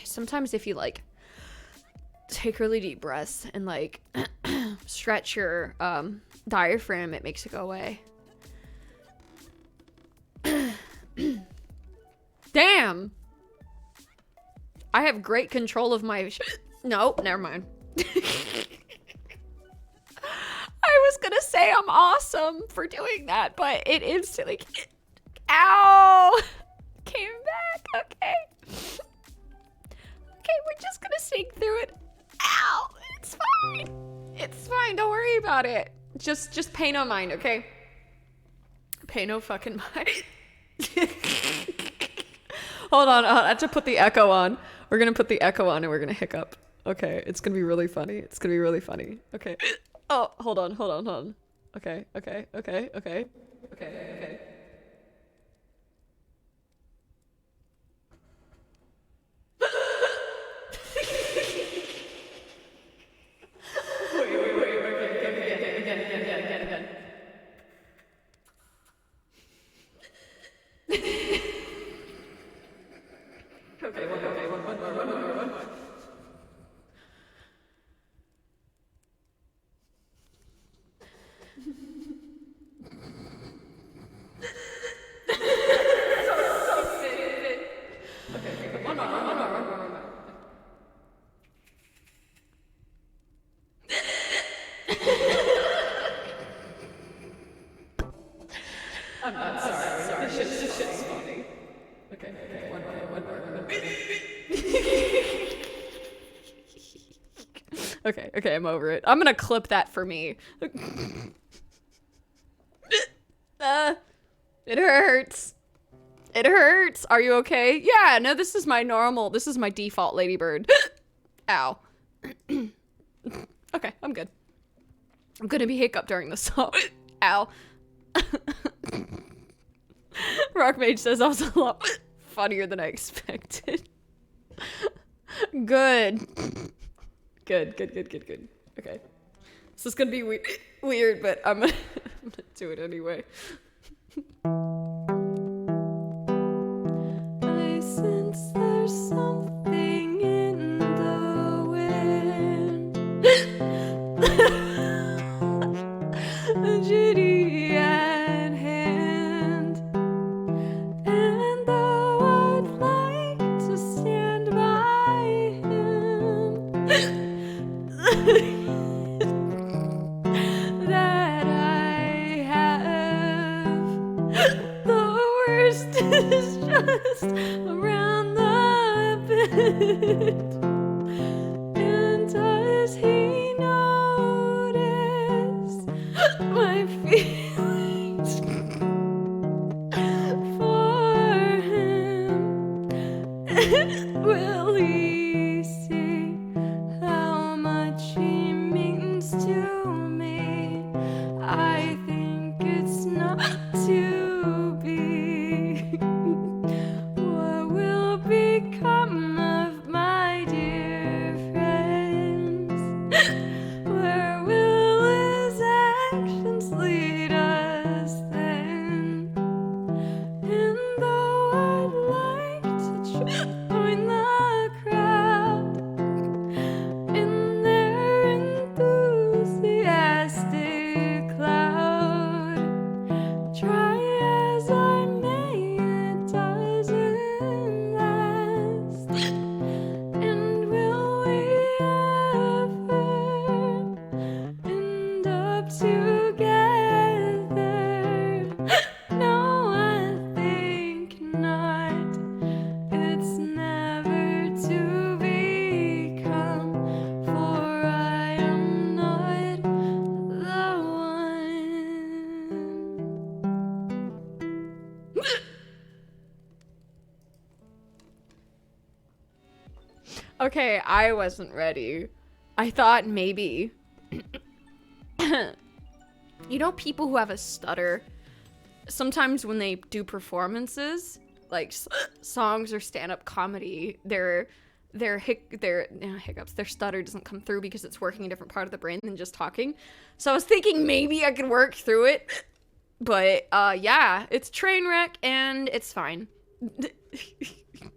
sometimes if you like take really deep breaths and like stretch your diaphragm, it makes it go away. Damn! I have great control of my nope, never mind. I was gonna say I'm awesome for doing that, but it instantly ow came back. Okay, we're just gonna sink through it. Ow, it's fine, don't worry about it. Just pay no mind, okay? Pay no fucking mind. Hold on, I have to put the echo on. We're gonna put the echo on and we're gonna hiccup. Okay, it's gonna be really funny. Okay. Oh, hold on. Okay. One more. I'm sorry. This shit's funny. Okay, one more. Okay, I'm over it. I'm gonna clip that for me. It hurts. Are you okay? Yeah, no, this is my default ladybird. Ow. Okay, I'm good. I'm gonna be hiccup during this song. Ow. Rockmage says I was a lot funnier than I expected. Good. Okay. This is gonna be weird, but I'm gonna do it anyway. I sense there's something in the wind. A giddy at hand. And though I'd like to stand by him, that I have, the worst is just around the bend. And does he notice my feelings for him? Will he see how much he means to me? I think it's not to be. What will become of my dear friends? Where will his actions lead us then? And though I'd like to join the crowd in their enthusiastic cloud, try as I may, it doesn't last. And will we ever end up together? No, I think not. It's never to become, for I am not the one. Okay, I wasn't ready. I thought maybe. You know, people who have a stutter, sometimes when they do performances, like songs or stand-up comedy, their hiccups, their stutter doesn't come through because it's working a different part of the brain than just talking. So I was thinking maybe I could work through it, but yeah, it's train wreck and it's fine.